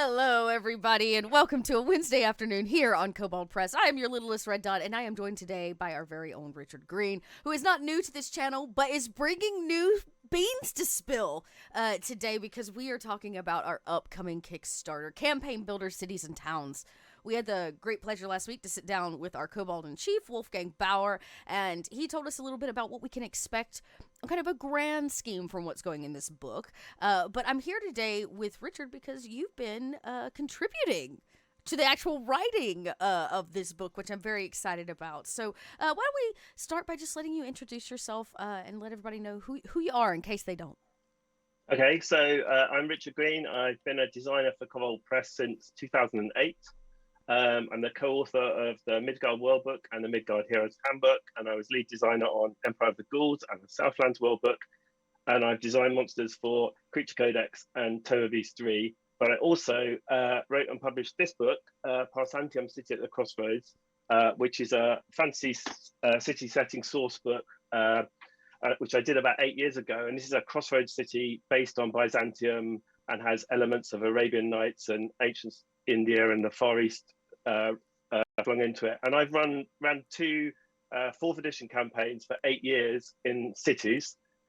Hello, everybody, and welcome to a Wednesday afternoon here on Kobold Press. I am your littlest red dot, and I am joined today by our very own Richard Green, who is not new to this channel, but is bringing new beans to spill today because we are talking about our upcoming Kickstarter, Campaign Builder Cities and Towns. We had the great pleasure last week to sit down with our Kobold-in-Chief, Wolfgang Bauer, and he told us a little bit about what we can expect, kind of a grand scheme from what's going in this book. But I'm here today with Richard because you've been contributing to the actual writing of this book, which I'm very excited about. So why don't we start by just letting you introduce yourself and let everybody know who you are in case they don't. Okay, so I'm Richard Green. I've been a designer for Kobold Press since 2008. I'm the co-author of the Midgard Worldbook and the Midgard Heroes Handbook, and I was lead designer on Empire of the Ghouls and the Southlands Worldbook. And I've designed monsters for Creature Codex and Tome of Beast 3. But I also wrote and published this book, Parsantium City at the Crossroads, which is a fantasy city setting source book, which I did about 8 years ago. And this is a crossroads city based on Byzantium and has elements of Arabian Nights and ancient India and the Far East flung into it. And I've ran two 4th edition campaigns for 8 years in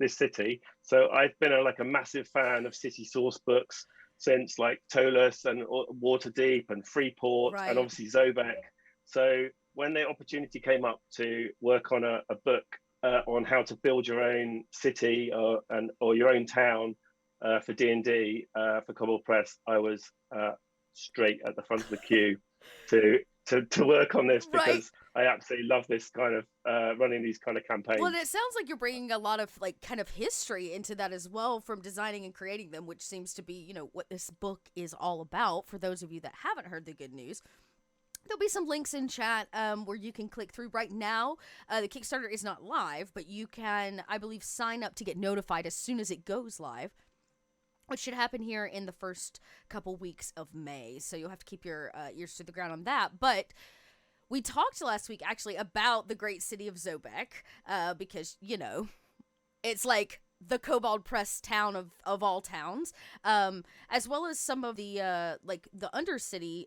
this city. So I've been a massive fan of city source books since like Tolus and Waterdeep and Freeport, Right. and obviously Zobek. So when the opportunity came up to work on a book on how to build your own city or your own town for D&D for Kobold Press, I was straight at the front of the queue to work on this because I absolutely love this kind of running these kind of campaigns. Well, and it sounds like you're bringing a lot of kind of history into that as well from designing and creating them, which seems to be, what this book is all about. For those of you that haven't heard the good news, there'll be some links in chat where you can click through right now. The Kickstarter is not live, but you can, I believe, sign up to get notified as soon as it goes live, which should happen here in the first couple weeks of May. So you'll have to keep your ears to the ground on that. But we talked last week, actually, about the great city of Zobek, because, it's like the Kobold Press town of all towns, as well as some of the the Undercity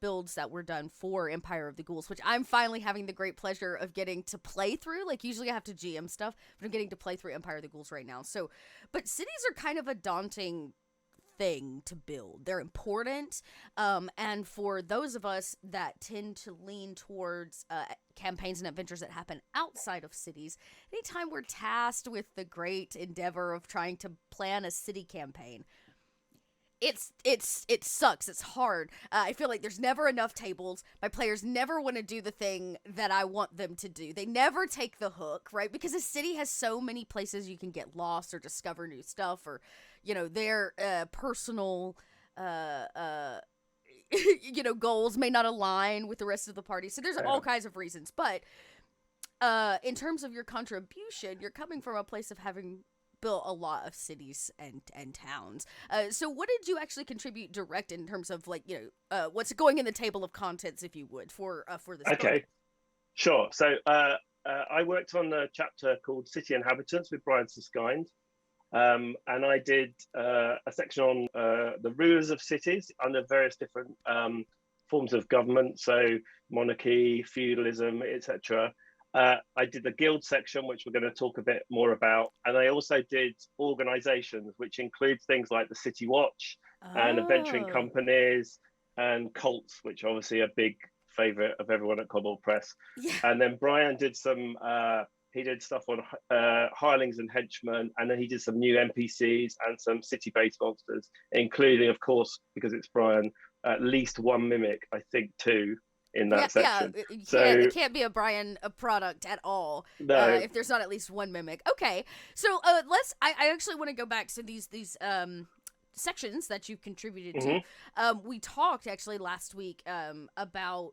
builds that were done for Empire of the Ghouls, which I'm finally having the great pleasure of getting to play through. Like, usually I have to GM stuff, but I'm getting to play through Empire of the Ghouls right now. So, but cities are kind of a daunting thing to build. They're important, and for those of us that tend to lean towards campaigns and adventures that happen outside of cities, anytime we're tasked with the great endeavor of trying to plan a city campaign, it sucks. It's hard. I feel like there's never enough tables. My players never want to do the thing that I want them to do. They never take the hook, right? Because a city has so many places you can get lost or discover new stuff, or their personal goals may not align with the rest of the party. So there's all kinds of reasons. But in terms of your contribution, you're coming from a place of having built a lot of cities and towns. So what did you actually contribute direct in terms of what's going in the table of contents, if you would, for this book? Okay, sure. So I worked on a chapter called City Inhabitants with Brian Suskind. And I did a section on the rulers of cities under various different forms of government, so monarchy, feudalism, etc. I did the guild section, which we're going to talk a bit more about. And I also did organizations, which includes things like the City Watch and adventuring companies and cults, which are obviously a big favorite of everyone at Kobold Press. Yeah. And then Brian did some... he did stuff on hirelings and henchmen, and then he did some new NPCs and some city-based monsters, including, of course, because it's Brian, at least one mimic, I think 2 in that section. Yeah, it can't be a Brian product at all if there's not at least one mimic. Okay, so I actually want to go back to these sections that you contributed to. We talked actually last week about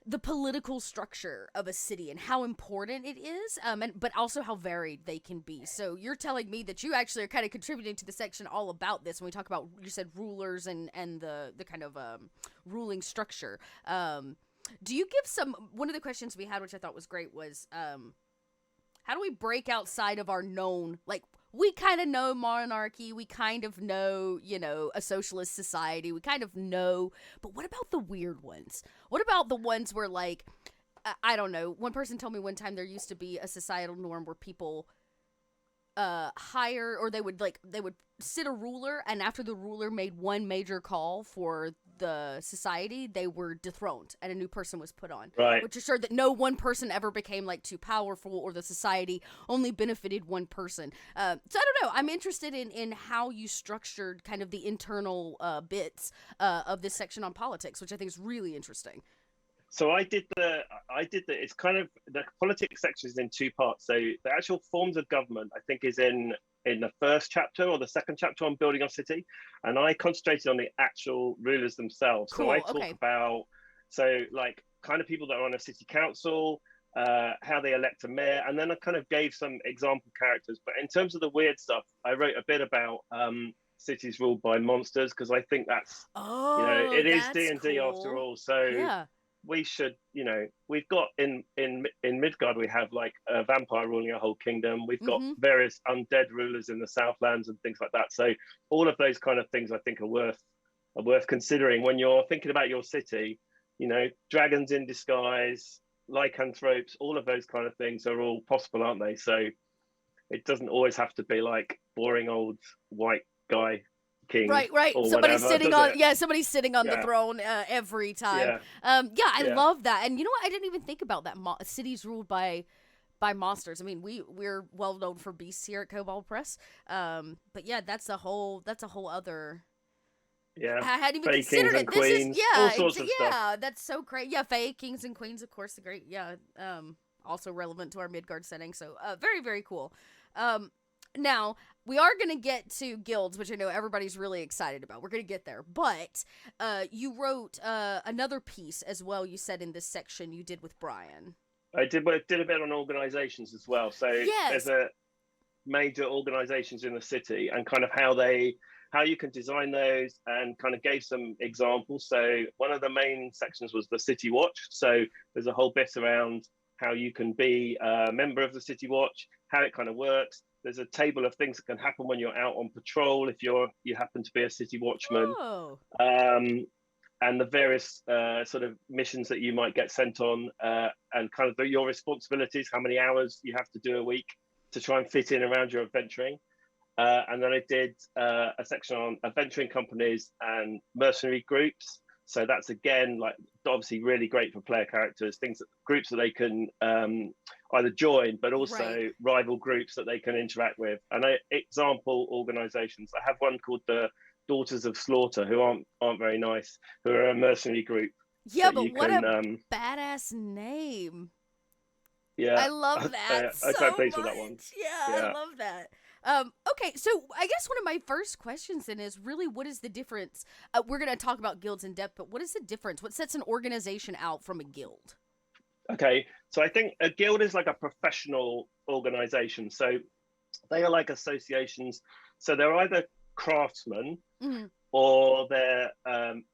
the political structure of a city and how important it is, but also how varied they can be. So you're telling me that you actually are kind of contributing to the section all about this when we talk about, you said, rulers and the kind of ruling structure. Do you give one of the questions we had, which I thought was great, was how do we break outside of our known, like, we kind of know monarchy, we kind of know, you know, a socialist society, we kind of know, but what about the weird ones? What about the ones where, like, I don't know, one person told me one time there used to be a societal norm where people hire, or they would sit a ruler, and after the ruler made one major call for the society, they were dethroned and a new person was put on, Right. which assured that no one person ever became like too powerful, or the society only benefited one person. So I don't know, I'm interested in how you structured kind of the internal bits of this section on politics, which I think is really interesting. So it's kind of, the politics section is in two parts. So the actual forms of government, I think, is in the first chapter or the second chapter on building our city, and I concentrated on the actual rulers themselves. Cool. So I talk Okay. about, so like, kind of people that are on a city council, how they elect a mayor, and then I kind of gave some example characters. But in terms of the weird stuff, I wrote a bit about cities ruled by monsters, because I think that's, Oh, it is that's D&D after cool. all. So Yeah. we should, we've got in Midgard, we have like a vampire ruling a whole kingdom. We've got Mm-hmm. various undead rulers in the Southlands and things like that. So all of those kind of things I think are worth considering when you're thinking about your city. Dragons in disguise, lycanthropes, all of those kind of things are all possible, aren't they? So it doesn't always have to be like boring old white guy king Right. or Somebody's whatever, sitting does on, it? yeah, somebody's sitting on the Yeah, throne every time. yeah, Yeah, I yeah. love that. And you know what? I didn't even think about that. Cities ruled by monsters. I mean, we're well known for beasts here at Kobold Press. But yeah, that's a whole other. Yeah, I hadn't even Fey kings considered and it. This is, queens, all yeah, sorts of stuff. yeah. That's so great. Yeah, Fae kings and queens, of course, the great. Yeah. Also relevant to our Midgard setting. So very very cool. Um, Now, we are going to get to guilds, which I know everybody's really excited about. We're going to get there. But you wrote another piece as well, you said, in this section you did with Brian. I did a bit on organisations as well. So there's Yes. a major organisations in the city and kind of how you can design those, and kind of gave some examples. So one of the main sections was the City Watch. So there's a whole bit around how you can be a member of the City Watch, how it kind of works. There's a table of things that can happen when you're out on patrol if you happen to be a city watchman, Oh. um, and the various sort of missions that you might get sent on, and kind of your responsibilities, how many hours you have to do a week to try and fit in around your adventuring. And then I did a section on adventuring companies and mercenary groups. So that's, again, like, obviously really great for player characters, groups that they can either join, but also Right. rival groups that they can interact with. And example organizations, I have one called the Daughters of Slaughter, who aren't very nice, who are a mercenary group Yeah, that but you what can, a badass name. yeah, I love that I'm quite so pleased with that one. much. Yeah, I Yeah. love that. Okay, so I guess one of my first questions then is really, what is the difference? We're going to talk about guilds in depth, but what is the difference? What sets an organization out from a guild? Okay, so I think a guild is like a professional organization. So they are like associations. So they're either craftsmen, Mm-hmm. or they're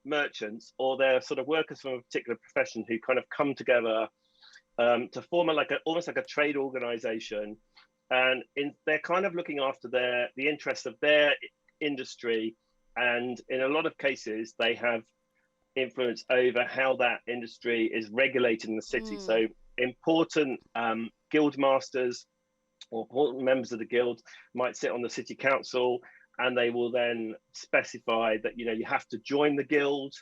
merchants, or they're sort of workers from a particular profession who kind of come together to form almost like a trade organization, and they're kind of looking after the interests of their industry, and in a lot of cases they have influence over how that industry is regulated in the city. Mm. So important guild masters or important members of the guild might sit on the city council, and they will then specify that you have to join the guild,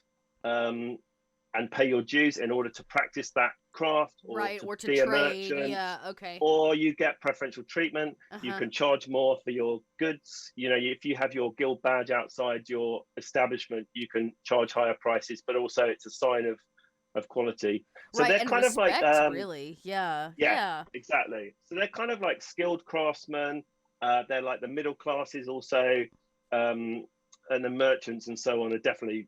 and pay your dues in order to practice that craft or Right, to or to be a trade. merchant, Yeah, okay. or you get preferential treatment. You Uh-huh. can charge more for your goods. If you have your guild badge outside your establishment, you can charge higher prices, but also it's a sign of quality. So Right, they're and kind of like, respect, really. Yeah. yeah, Yeah. exactly. So they're kind of like skilled craftsmen. They're like the middle classes also, and the merchants and so on are definitely,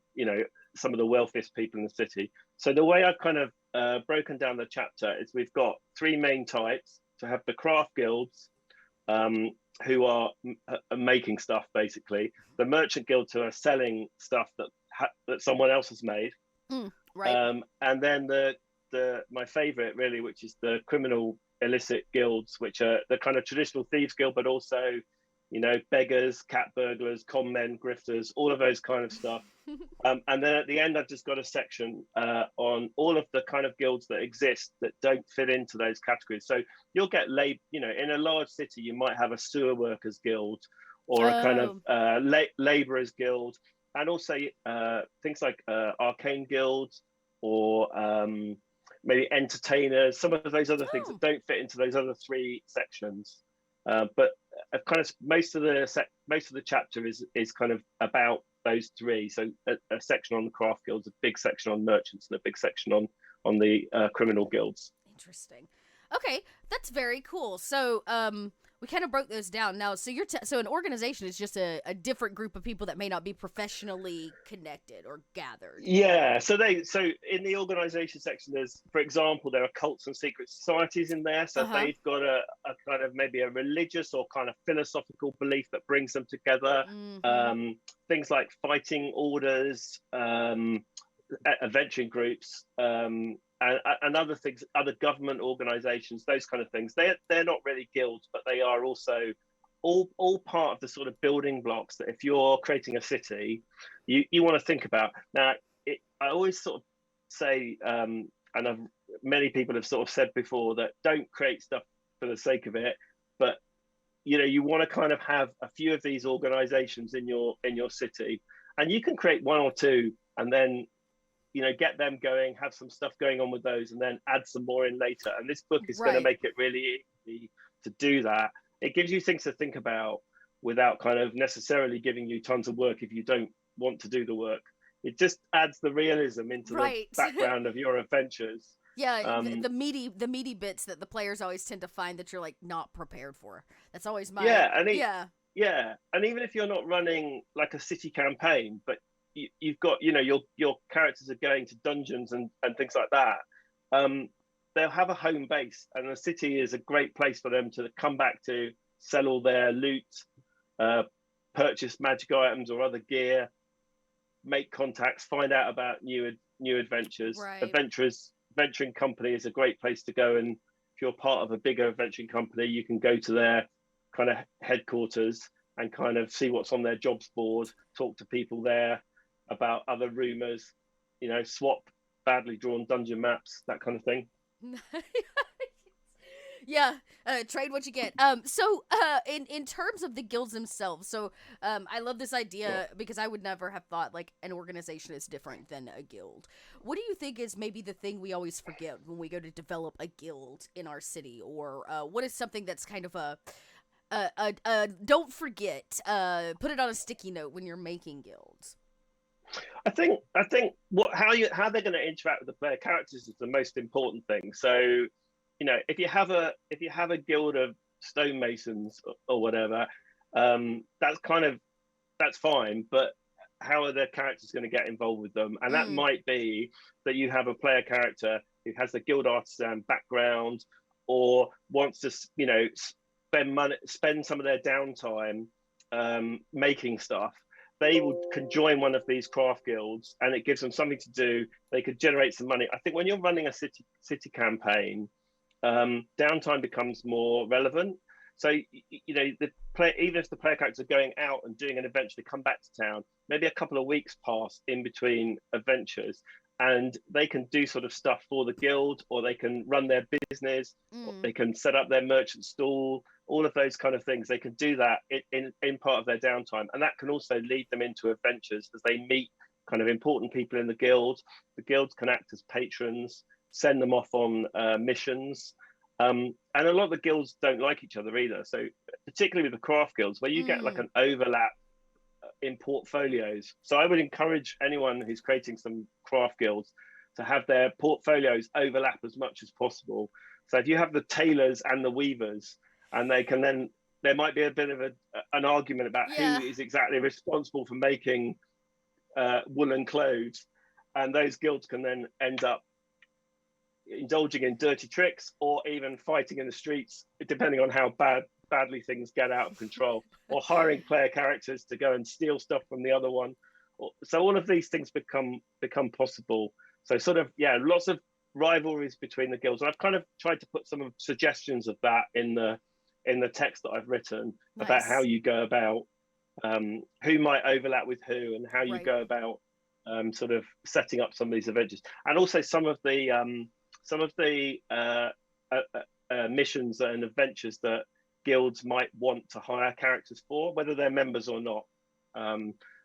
some of the wealthiest people in the city. So the way I've kind of broken down the chapter is we've got three main types. To have the craft guilds, who are making stuff, basically. The merchant guilds, who are selling stuff that someone else has made. Right. And then my favorite, really, which is the criminal illicit guilds, which are the kind of traditional thieves guild, but also beggars, cat burglars, con men, grifters, all of those kind of stuff. And then at the end, I've just got a section on all of the kind of guilds that exist that don't fit into those categories. So you'll get in a large city, you might have a sewer workers guild or a kind of laborers guild, and also things like arcane guilds or maybe entertainers, some of those other things that don't fit into those other three sections. But kind of most of the chapter is kind of about those three. So a section on the craft guilds, a big section on merchants, and a big section on the criminal guilds. Interesting. Okay, that's very cool. So we kind of broke those down. Now, so so an organization is just a different group of people that may not be professionally connected or gathered. Yeah. So in the organization section, for example, there are cults and secret societies in there. So they've got a kind of maybe a religious or kind of philosophical belief that brings them together. Mm-hmm. Things like fighting orders, adventuring groups, and other things, other government organizations, those kind of things. They're not really guilds, but they are also all part of the sort of building blocks that if you're creating a city, you want to think about. Now, I always sort of say, and many people have sort of said before, that don't create stuff for the sake of it, but you want to kind of have a few of these organizations in your city, and you can create one or two, and then get them going, have some stuff going on with those, and then add some more in later. And this book is going to make it really easy to do that. It gives you things to think about without kind of necessarily giving you tons of work if you don't want to do the work. It just adds the realism into the background of your adventures. Yeah, the meaty bits that the players always tend to find that you're like not prepared for. That's always my Yeah, and even if you're not running like a city campaign, but you've got your characters are going to dungeons and things like that, they'll have a home base, and the city is a great place for them to come back to, sell all their loot, purchase magic items or other gear, make contacts, find out about new adventures. Venturing company is a great place to go, and if you're part of a bigger venturing company, you can go to their kind of headquarters and kind of see what's on their jobs board, talk to people there about other rumors, swap badly drawn dungeon maps, that kind of thing. Yeah, trade what you get. So in terms of the guilds themselves, so I love this idea because I would never have thought like an organization is different than a guild. What do you think is maybe the thing we always forget when we go to develop a guild in our city, or what is something that's kind of a don't forget, put it on a sticky note when you're making guilds? I think how they're going to interact with the player characters is the most important thing. So, if you have a guild of stonemasons or whatever, that's fine. But how are their characters going to get involved with them? And that might be that you have a player character who has the guild artisan background, or wants to spend some of their downtime making stuff. They can join one of these craft guilds, and it gives them something to do. They could generate some money. I think when you're running a city campaign, downtime becomes more relevant. So even if the player characters are going out and doing an adventure, they come back to town. Maybe a couple of weeks pass in between adventures, and they can do sort of stuff for the guild, or they can run their business, or they can set up their merchant stall. All of those kind of things, they can do that in part of their downtime, and that can also lead them into adventures as they meet kind of important people in the guild. The guilds can act as patrons, send them off on missions, and a lot of the guilds don't like each other either. So particularly with the craft guilds, where you get like an overlap in portfolios. So I would encourage anyone who's creating some craft guilds to have their portfolios overlap as much as possible. So if you have the tailors and the weavers, and there might be a bit of an argument about who is exactly responsible for making woolen clothes, and those guilds can then end up indulging in dirty tricks or even fighting in the streets, depending on how badly things get out of control, or hiring player characters to go and steal stuff from the other one. So all of these things become possible. So sort of, lots of rivalries between the guilds. And I've kind of tried to put some of suggestions of that in the in the text that I've written about Nice. how you go about who might overlap with who, and how you Right. go about sort of setting up some of these adventures, and also some of the missions and adventures that guilds might want to hire characters for, whether they're members or not.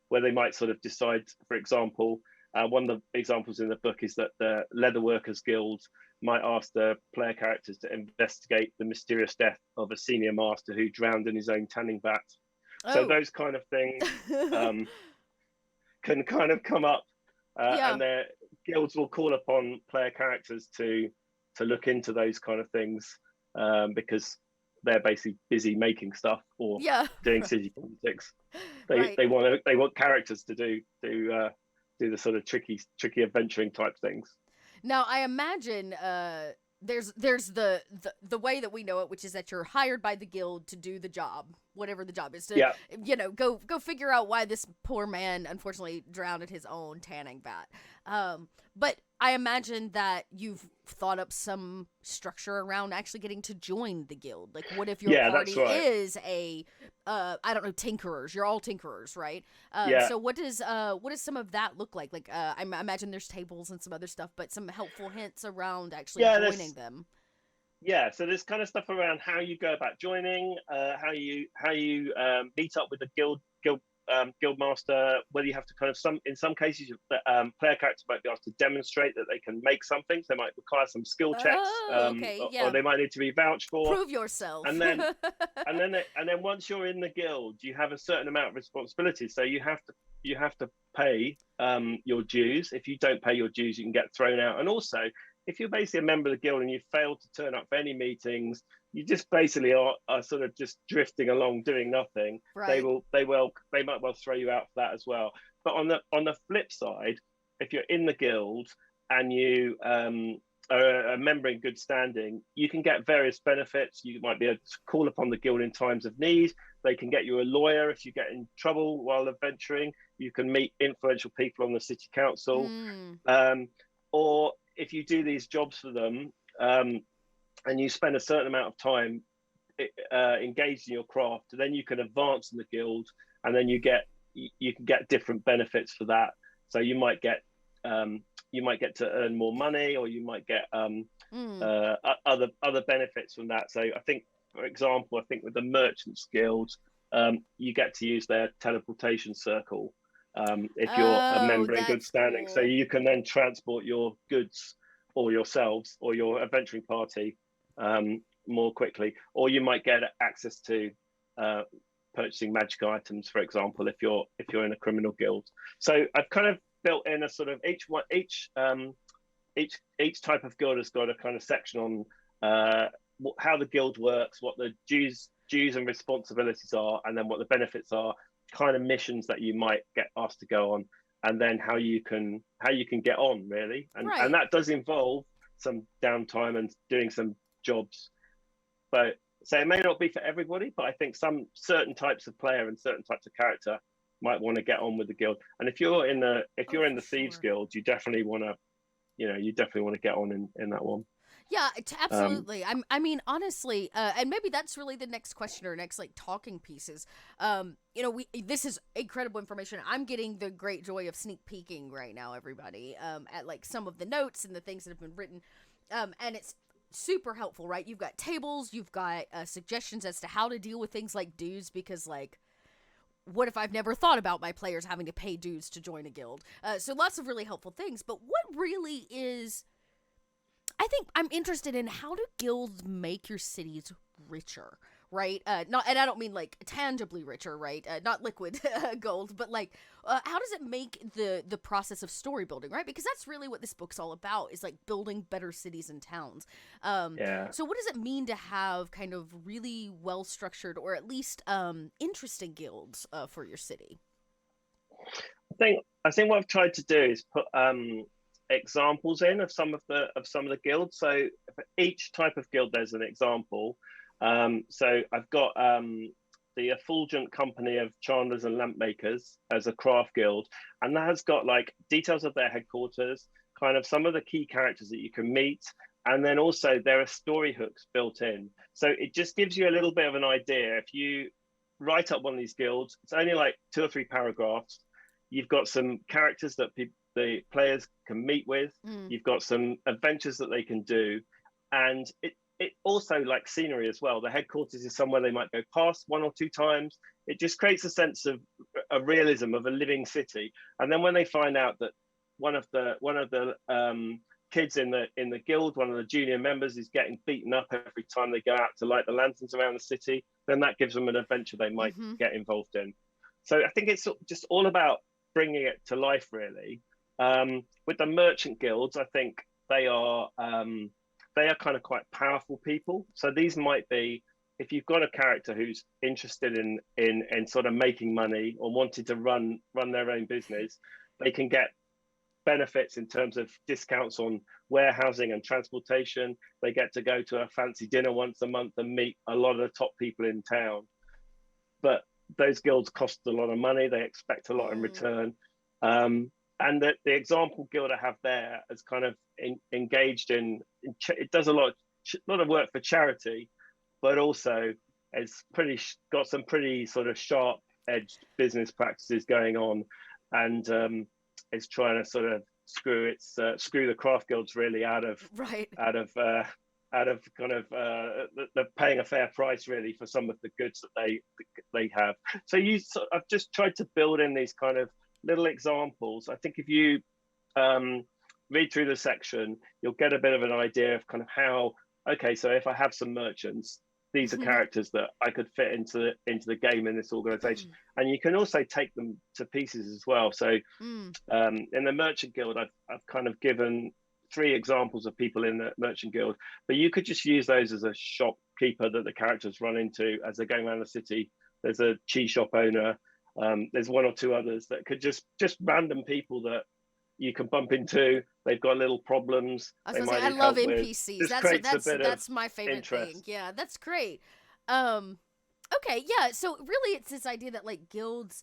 Where they might sort of decide, for example, one of the examples in the book is that the Leatherworkers Guild might ask the player characters to investigate the mysterious death of a senior master who drowned in his own tanning vat. So Oh. those kind of things can kind of come up, Yeah. and their guilds will call upon player characters to look into those kind of things, because they're basically busy making stuff or Yeah. doing city politics. Right. They want characters to do the sort of tricky adventuring type things. Now, I imagine there's the way that we know it, which is that you're hired by the guild to do the job, whatever the job is, to Yeah, go figure out why this poor man unfortunately drowned in his own tanning vat. But I imagine that you've thought up some structure around actually getting to join the guild. Like, what if your yeah, party that's right. is a I don't know, tinkerers? You're all tinkerers, right? Yeah, So what does some of that look like? Like, I imagine there's tables and some other stuff, but some helpful hints around actually yeah, joining them. yeah. So there's kind of stuff around how you go about joining, how you meet up with the guild master. Whether you have to kind of in some cases, player characters might be asked to demonstrate that they can make something. So they might require some skill checks, Oh, okay, or yeah. they might need to be vouched for. Prove yourself. And then once you're in the guild, you have a certain amount of responsibility. So you have to pay your dues. If you don't pay your dues, you can get thrown out. And also, if you're basically a member of the guild and you fail to turn up for any meetings, you just basically are sort of just drifting along doing nothing. Right. They might well throw you out for that as well. But on the flip side, if you're in the guild and you are a member in good standing, you can get various benefits. You might be able to call upon the guild in times of need. They can get you a lawyer if you get in trouble while adventuring. You can meet influential people on the city council, or if you do these jobs for them, and you spend a certain amount of time engaged in your craft, then you can advance in the guild, and then you can get different benefits for that. So you might get to earn more money, or you might get other benefits from that. So I think, for example, with the Merchants Guild, you get to use their teleportation circle if you're a member in good standing. Cool. So you can then transport your goods or yourselves or your adventuring party more quickly, or you might get access to purchasing magic items, for example, if you're in a criminal guild. So I've kind of built in a sort of each type of guild has got a kind of section on how the guild works, what the dues and responsibilities are, and then what the benefits are, kind of missions that you might get asked to go on, and then how you can get on, really. And that does involve some downtime and doing some jobs. But so it may not be for everybody, but I think some certain types of player and certain types of character might want to get on with the guild. And if you're in the Thieves Guild, you definitely want to get on in that one. Yeah, absolutely. I mean, honestly, and maybe that's really the next question or next like talking pieces. This is incredible information. I'm getting the great joy of sneak peeking right now, everybody, at like some of the notes and the things that have been written, and it's super helpful, right? You've got tables, you've got suggestions as to how to deal with things like dues, because like, what if I've never thought about my players having to pay dues to join a guild? So lots of really helpful things. But what really is, I think I'm interested in, how do guilds make your cities richer, right? Not, and I don't mean like tangibly richer, right? Not liquid gold, but like, how does it make the process of story building, right? Because that's really what this book's all about, is like building better cities and towns. So what does it mean to have kind of really well structured, or at least interesting guilds for your city? I think what I've tried to do is put examples in of some of the guilds. So for each type of guild, there's an example. So I've got the Effulgent Company of Chandlers and Lampmakers as a craft guild, and that has got like details of their headquarters, kind of some of the key characters that you can meet, And then also there are story hooks built in. So it just gives you a little bit of an idea. If you write up one of these guilds, it's only like 2 or 3 paragraphs. You've got some characters that the players can meet with. You've got some adventures that they can do. And it also, like scenery as well. The headquarters is somewhere they might go past 1 or 2 times. It just creates a sense of a realism of a living city. And then when they find out that one of the kids in the guild, one of the junior members, is getting beaten up every time they go out to light the lanterns around the city, then that gives them an adventure they might get involved in. So I think it's just all about bringing it to life, really. With the merchant guilds, I think they are kind of quite powerful people. So these might be, if you've got a character who's interested in sort of making money or wanted to run their own business, they can get benefits in terms of discounts on warehousing and transportation. They get to go to a fancy dinner once a month and meet a lot of the top people in town. But those guilds cost a lot of money. They expect a lot in return. And the example guild I have there is kind of engaged in it does a lot of work for charity, but also it's got some pretty sort of sharp edged business practices going on, and is trying to sort of screw the craft guilds really out of kind of they're paying a fair price really for some of the goods that they have. So I've just tried to build in these kind of little examples. I think if you read through the section, you'll get a bit of an idea of kind of how, okay, so if I have some merchants, these are characters that I could fit into the game in this organization. And you can also take them to pieces as well. So in the Merchant Guild, I've kind of given 3 examples of people in the Merchant Guild, but you could just use those as a shopkeeper that the characters run into as they're going around the city. There's a cheese shop owner. There's 1 or 2 others that could just random people that you can bump into. They've got little problems. I was gonna say, I love NPCs. That's my favorite interest. thing. Yeah, that's great. Okay, yeah. So really, it's this idea that like guilds,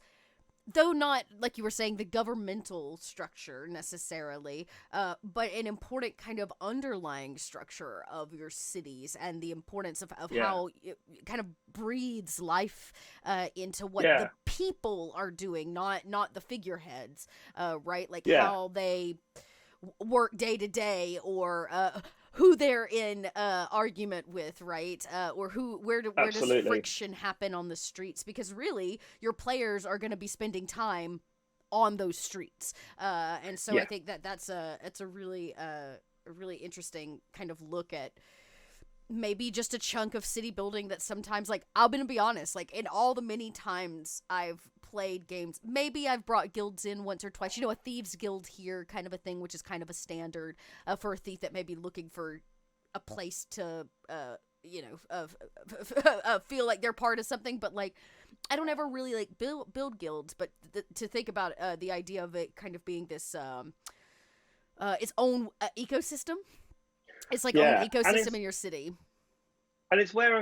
though not like you were saying the governmental structure necessarily, but an important kind of underlying structure of your cities and the importance of how it kind of breathes life into what the people are doing, not the figureheads, right? Like how they work day to day, or who they're in argument with, right? Or where does friction happen on the streets? Because really, your players are going to be spending time on those streets, and so I think that's a really interesting kind of look at maybe just a chunk of city building that sometimes, like, I'm gonna be honest, like in all the many times I've played games, maybe I've brought guilds in once or twice, a thieves guild here kind of a thing, which is kind of a standard for a thief that may be looking for a place to feel like they're part of something. But like, I don't ever really like build guilds, but to think about the idea of it kind of being this its own ecosystem. It's like own ecosystem in your city. And it's where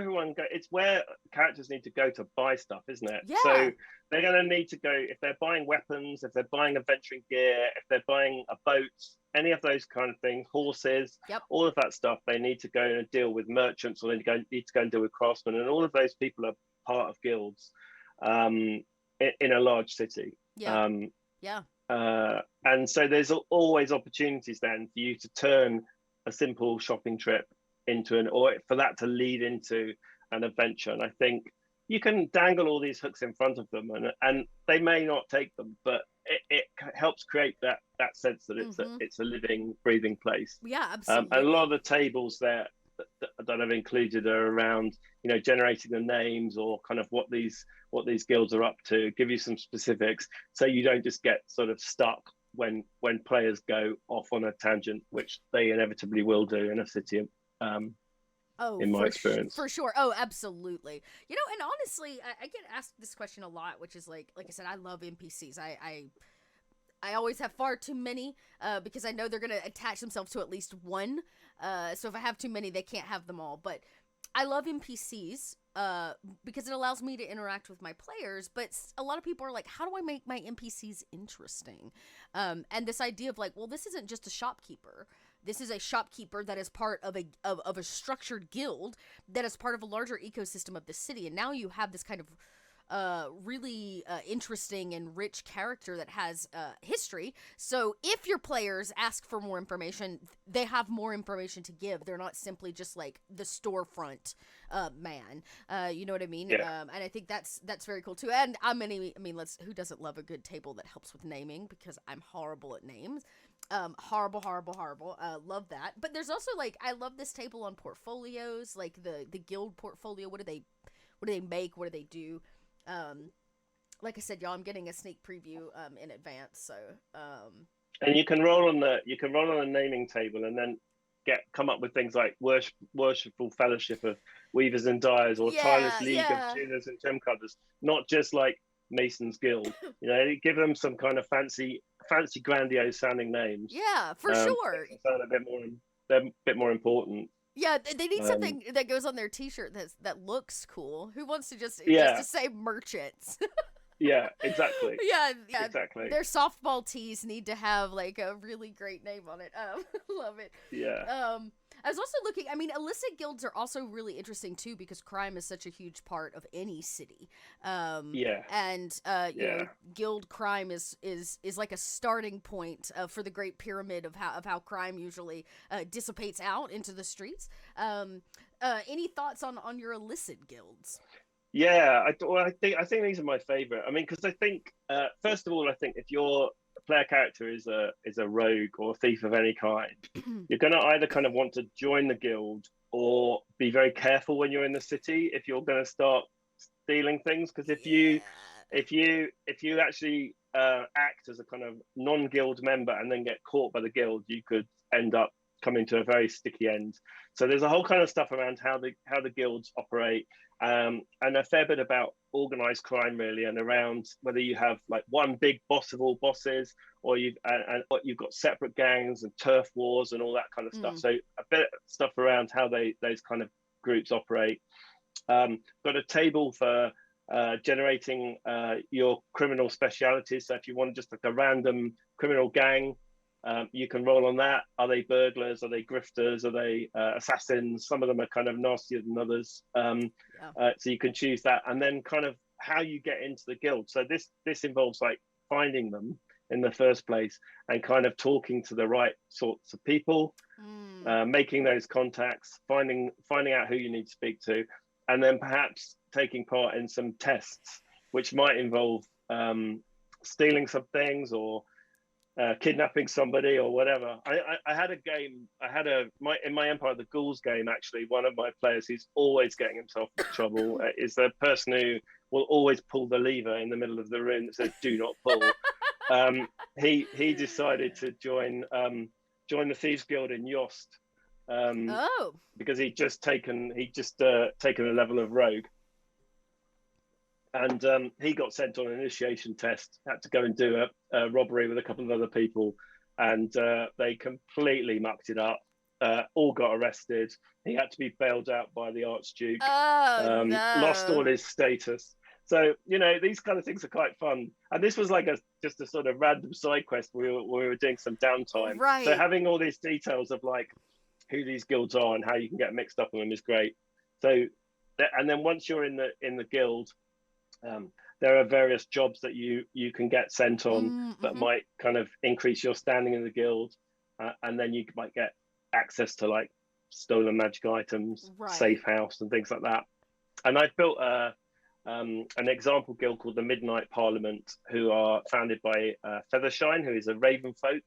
it's where characters need to go to buy stuff, isn't it? Yeah. So they're going to need to go, if they're buying weapons, if they're buying adventuring gear, if they're buying a boat, any of those kind of things, horses, all of that stuff, they need to go and deal with merchants, or they need to go and deal with craftsmen. And all of those people are part of guilds in a large city. And so there's always opportunities then for you to turn a simple shopping trip into or for that to lead into an adventure. And I think you can dangle all these hooks in front of them, and they may not take them, but it helps create that sense that it's a living, breathing place. Yeah, absolutely. And a lot of the tables there that I've included are around, generating the names, or kind of what these guilds are up to, give you some specifics, so you don't just get sort of stuck when players go off on a tangent, which they inevitably will do in a city. In my experience, for sure. Oh, absolutely. And honestly, I get asked this question a lot, which is like I said, I love NPCs. I always have far too many because I know they're going to attach themselves to at least one. So if I have too many, they can't have them all. But I love NPCs because it allows me to interact with my players. But a lot of people are like, how do I make my NPCs interesting? And this idea of like, well, this isn't just a shopkeeper. This is a shopkeeper that is part of a structured guild that is part of a larger ecosystem of the city, and now you have this kind of really interesting and rich character that has history. So if your players ask for more information, they have more information to give. They're not simply just like the storefront man. You know what I mean? Yeah. And I think that's very cool too. And who doesn't love a good table that helps with naming? Because I'm horrible at names. Horrible. Love that. But there's also like, I love this table on portfolios, like the guild portfolio. What do they make? What do they do? Like I said, y'all, I'm getting a sneak preview in advance, so And you can roll on the naming table, and then come up with things like worshipful fellowship of weavers and dyers, or tireless league of tuners and gem cutters, not just like Mason's Guild. You know, give them some kind of fancy grandiose sounding names. Yeah, for sure. Sound they're a bit more important. Yeah, they need something that goes on their T-shirt that looks cool. Who wants to just to say merchants? Yeah, exactly. yeah, exactly. Their softball tees need to have like a really great name on it. Love it. Yeah. I was also looking. I mean, illicit guilds are also really interesting too because crime is such a huge part of any city. And you know, guild crime is like a starting point for the Great Pyramid of how crime usually dissipates out into the streets. Any thoughts on your illicit guilds? Yeah, I think these are my favorite. I mean, because I think first of all, I think if your player character is a rogue or a thief of any kind, you're going to either kind of want to join the guild or be very careful when you're in the city if you're going to start stealing things. Because if you actually act as a kind of non-guild member and then get caught by the guild, you could end up coming to a very sticky end. So there's a whole kind of stuff around how the guilds operate, and a fair bit about organized crime really, and around whether you have like one big boss of all bosses, or you've got separate gangs and turf wars and all that kind of stuff. So a bit of stuff around how those kind of groups operate. Got a table for generating your criminal specialities. So if you want just like a random criminal gang, you can roll on that. Are they burglars? Are they grifters? Are they assassins? Some of them are kind of nastier than others. So you can choose that, and then kind of how you get into the guild. So this involves like finding them in the first place and kind of talking to the right sorts of people, making those contacts, finding out who you need to speak to, and then perhaps taking part in some tests, which might involve stealing some things or kidnapping somebody or whatever. I had a game. In my Empire of the Ghouls game, actually, one of my players who's always getting himself in trouble is the person who will always pull the lever in the middle of the room that says "Do not pull." He decided to join the Thieves Guild in Yost. Because he'd just taken a level of rogue. And he got sent on an initiation test, had to go and do a robbery with a couple of other people, and they completely mucked it up, all got arrested. He had to be bailed out by the Archduke, lost all his status. So, you know, these kind of things are quite fun. And this was like just a sort of random side quest where we were doing some downtime. Right. So having all these details of like who these guilds are and how you can get mixed up in them is great. So, and then once you're in the guild, there are various jobs that you can get sent on that might kind of increase your standing in the guild, and then you might get access to like stolen magic items, safe house, and things like that. And I've built an example guild called the Midnight Parliament, who are founded by Feathershine, who is a raven folk,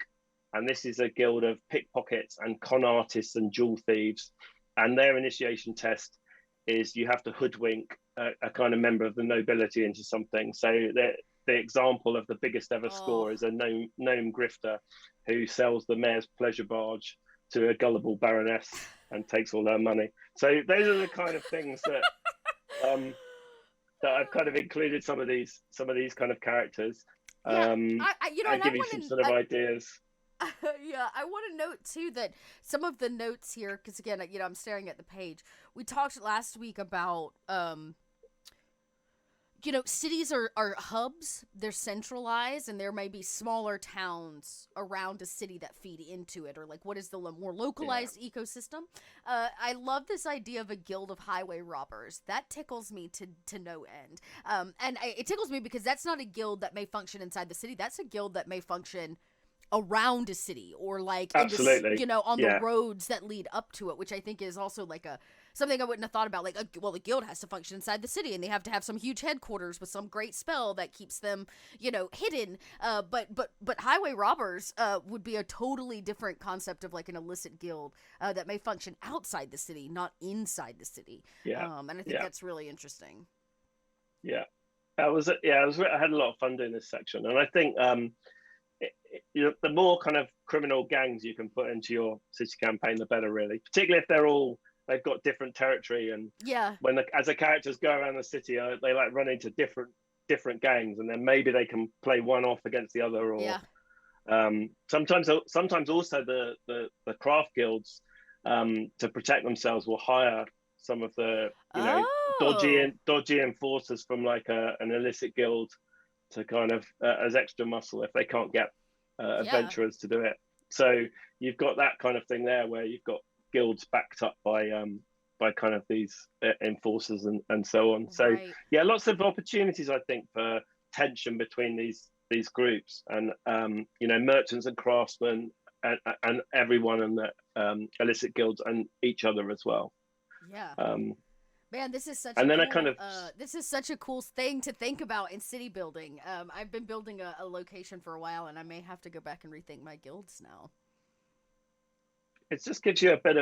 and this is a guild of pickpockets and con artists and jewel thieves. And their initiation test is you have to hoodwink a kind of member of the nobility into something. So the example of the biggest ever score is a gnome grifter who sells the mayor's pleasure barge to a gullible baroness and takes all her money. So those are the kind of things that that I've kind of included some of these kind of characters. And give you some sort of ideas. Yeah, I want to note too that some of the notes here, because again, I'm staring at the page. We talked last week about cities are hubs. They're centralized, and there may be smaller towns around a city that feed into it, or like what is the more Yeah, localized ecosystem. I love this idea of a guild of highway robbers. That tickles me to no end. It tickles me because that's not a guild that may function inside the city. That's a guild that may function around a city, or like in this, absolutely. on the Yeah, roads that lead up to it, which I think is also like a something I wouldn't have thought about. Like, well, the guild has to function inside the city, and they have to have some huge headquarters with some great spell that keeps them, hidden. But highway robbers would be a totally different concept of like an illicit guild that may function outside the city, not inside the city. yeah, And I think yeah, that's really interesting. yeah. I had a lot of fun doing this section, and I think the more kind of criminal gangs you can put into your city campaign, the better, really. Particularly if they've got different territory, and Yeah. as the characters go around the city, they like run into different gangs, and then maybe they can play one off against the other, or Yeah. sometimes also the craft guilds, to protect themselves, will hire some of the Oh. dodgy enforcers from like an illicit guild to kind of as extra muscle if they can't get Yeah. adventurers to do it. So you've got that kind of thing there, where you've got guilds backed up by kind of these enforcers and so on. So Right. yeah, lots of opportunities I think for tension between these groups, and merchants and craftsmen, and everyone in the illicit guilds, and each other as well. Yeah. Um, Man, this is such a and then I kind cool of thing to think about in city building. I've been building a location for a while, and I may have to go back and rethink my guilds now. it just gives you a bit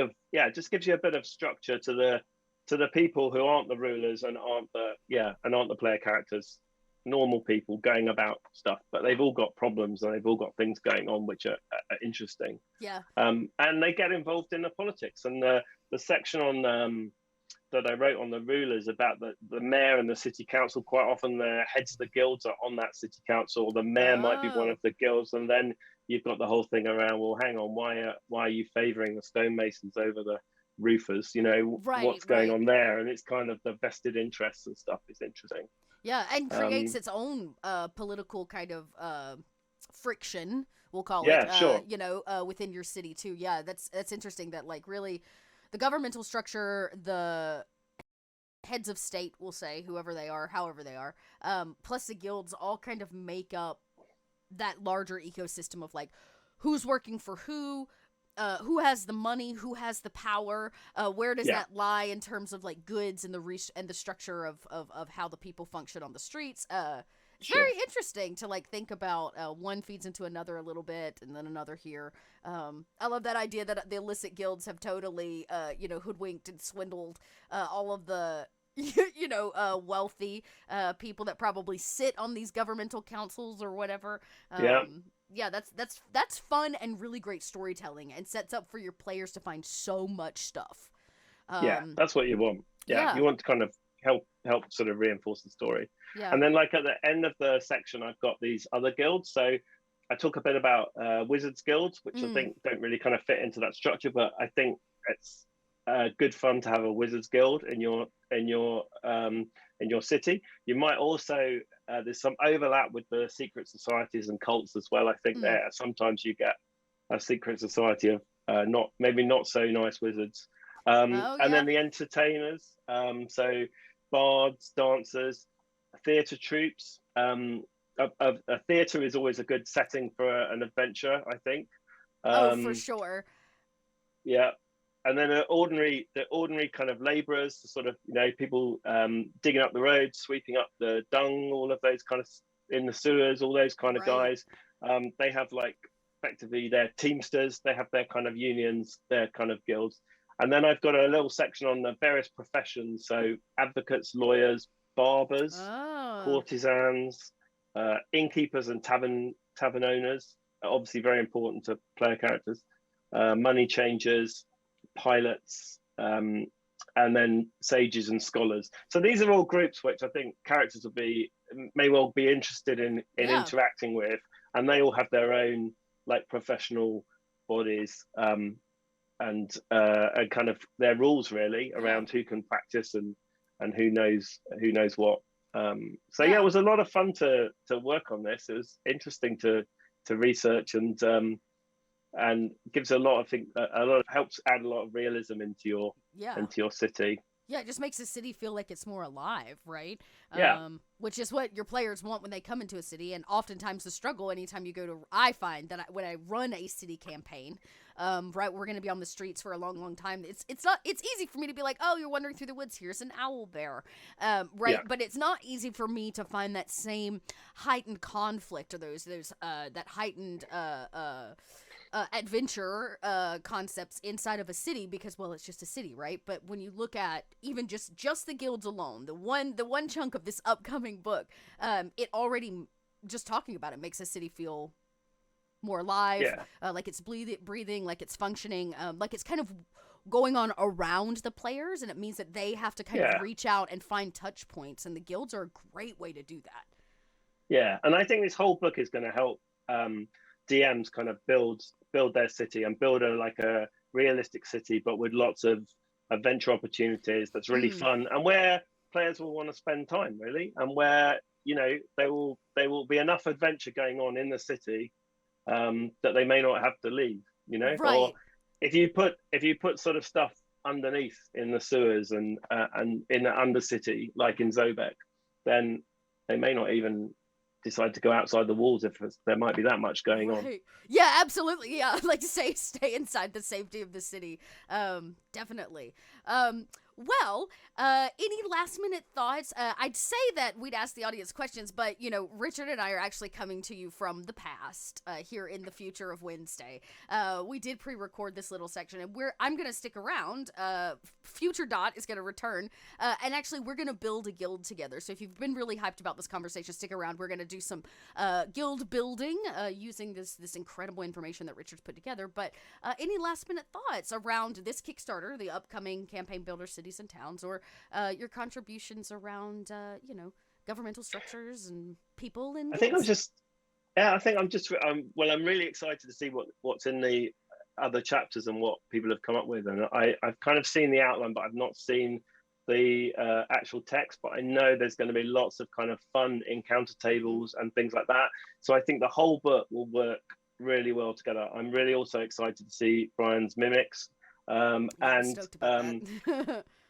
of structure to the people who aren't the rulers, and aren't the player characters, normal people going about stuff, but they've all got problems, and they've all got things going on which are interesting. Yeah. And they get involved in the politics, and the section on that I wrote on the rulers, about the mayor and the city council. Quite often, the heads of the guilds are on that city council. The mayor might be one Oh. of the guilds, and then you've got the whole thing around. Well, hang on, why are you favouring the stonemasons over the roofers? Right. What's going Right. on there? And it's kind of the vested interests and stuff is interesting. Yeah, and creates Um, its own political kind of friction. We'll call it. yeah, sure. Within your city too. Yeah, that's interesting. That like really, the governmental structure, the heads of state, we'll say, whoever they are, however they are, plus the guilds, all kind of make up that larger ecosystem of like who's working for who has the money, who has the power, where does Yeah, that lie in terms of like goods and the structure of how the people function on the streets. It's sure. very interesting to like think about. One feeds into another a little bit, and then another here. I love that idea that the illicit guilds have totally, hoodwinked and swindled all of the wealthy people that probably sit on these governmental councils or whatever. Yeah, Yeah, that's fun and really great storytelling, and sets up for your players to find so much stuff. yeah. Um, That's what you want. Yeah, yeah, you want to kind of help sort of reinforce the story. yeah. And then, like at the end of the section, I've got these other guilds. So I talk a bit about wizards guilds, which I Mm, think don't really kind of fit into that structure, but I think it's good fun to have a wizards guild in your city. You might also there's some overlap with the secret societies and cults as well. I think mm. there sometimes you get a secret society of not so nice wizards, Oh and yeah. then the entertainers. So bards, dancers, theatre troops. A theatre is always a good setting for an adventure, I think. Oh, for Um, sure. yeah, and then the ordinary kind of labourers, sort of people digging up the roads, sweeping up the dung, all of those kind of in the sewers, all those kind of Right. guys. They have like effectively their teamsters. They have their kind of unions, their kind of guilds. And then I've got a little section on the various professions, so advocates, lawyers, barbers, Oh. courtesans, innkeepers, and tavern owners. Obviously, very important to player characters. Money changers, pilots, and then sages and scholars. So these are all groups which I think characters may well be interested in Yeah. interacting with, and they all have their own like professional bodies, and kind of their rules really Yeah. around who can practice and who knows what. So yeah, it was a lot of fun to work on this. It was interesting to research, and gives a lot of helps add a lot of realism into your city. Yeah, it just makes a city feel like it's more alive, right? Yeah. Which is what your players want when they come into a city, and oftentimes the struggle anytime you go to. I find that when I run a city campaign, right, we're going to be on the streets for a long, long time. It's easy for me to be like, oh, you're wandering through the woods. Here's an owl bear, right? Yeah. But it's not easy for me to find that same heightened conflict or that heightened adventure concepts inside of a city because, well, it's just a city, right? But when you look at even just the guilds alone, the one chunk of this upcoming book, it already, just talking about it, makes a city feel more alive, like it's breathing, like it's functioning, like it's kind of going on around the players, and it means that they have to kind of reach out and find touch points, and the guilds are a great way to do that. Yeah, and I think this whole book is going to help DMs kind of build their city and build a realistic city, but with lots of adventure opportunities that's really fun, and where players will want to spend time, really, and where there will be enough adventure going on in the city that they may not have to leave, right. Or if you put sort of stuff underneath in the sewers and in the undercity, like in Zobek, then they may not even decide to go outside the walls if there might be that much going on. Yeah, absolutely. Yeah, like stay inside the safety of the city. Definitely. Well, any last minute thoughts? I'd say that we'd ask the audience questions, but Richard and I are actually coming to you from the past, here in the future of Wednesday. We did pre-record this little section, and I'm gonna stick around. Future Dot is gonna return, and actually we're gonna build a guild together. So if you've been really hyped about this conversation, stick around. We're gonna do some guild building using this incredible information that Richard's put together. But any last minute thoughts around this Kickstarter, the upcoming campaign builder cities and towns, or your contributions around governmental structures and people and I think I'm just I'm really excited to see what's in the other chapters and what people have come up with, and I've kind of seen the outline, but I've not seen the actual text, but I know there's going to be lots of kind of fun encounter tables and things like that. So I think the whole book will work really well together. I'm really also excited to see Brian's mimics, and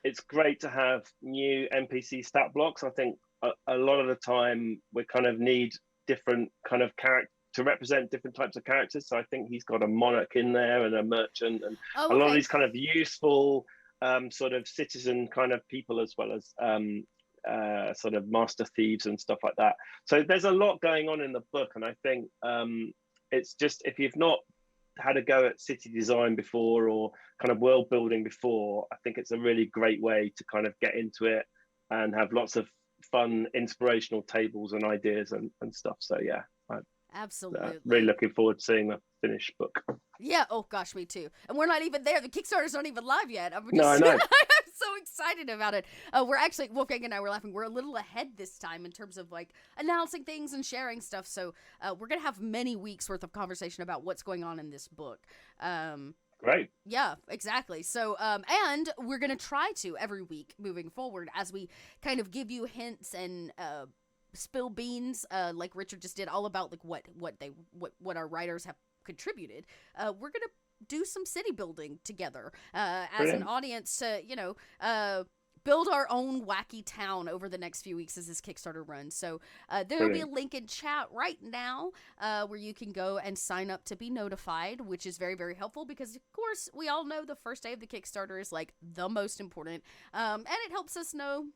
it's great to have new NPC stat blocks. I think a lot of the time we kind of need different kind of character to represent different types of characters. So I think he's got a monarch in there and a merchant and a lot of these kind of useful sort of citizen kind of people, as well as sort of master thieves and stuff like that. So there's a lot going on in the book, and I think it's just, if you've not had a go at city design before or kind of world building before, I think it's a really great way to kind of get into it and have lots of fun inspirational tables and ideas and stuff. So yeah, absolutely really looking forward to seeing the finished book. Yeah, oh gosh, me too. And we're not even there. The Kickstarter's not even live yet. No, I know. I'm so excited about it. We're actually, Wolfgang and I were laughing, we're a little ahead this time in terms of like announcing things and sharing stuff. So we're going to have many weeks worth of conversation about what's going on in this book. Great. Yeah, exactly. So, and we're going to try to every week moving forward as we kind of give you hints and spill beans, like Richard just did, all about like what our writers have contributed. We're going to do some city building together as an audience to, build our own wacky town over the next few weeks as this Kickstarter runs. So there'll be a link in chat right now where you can go and sign up to be notified, which is very, very helpful because, of course, we all know the first day of the Kickstarter is like the most important. And it helps us know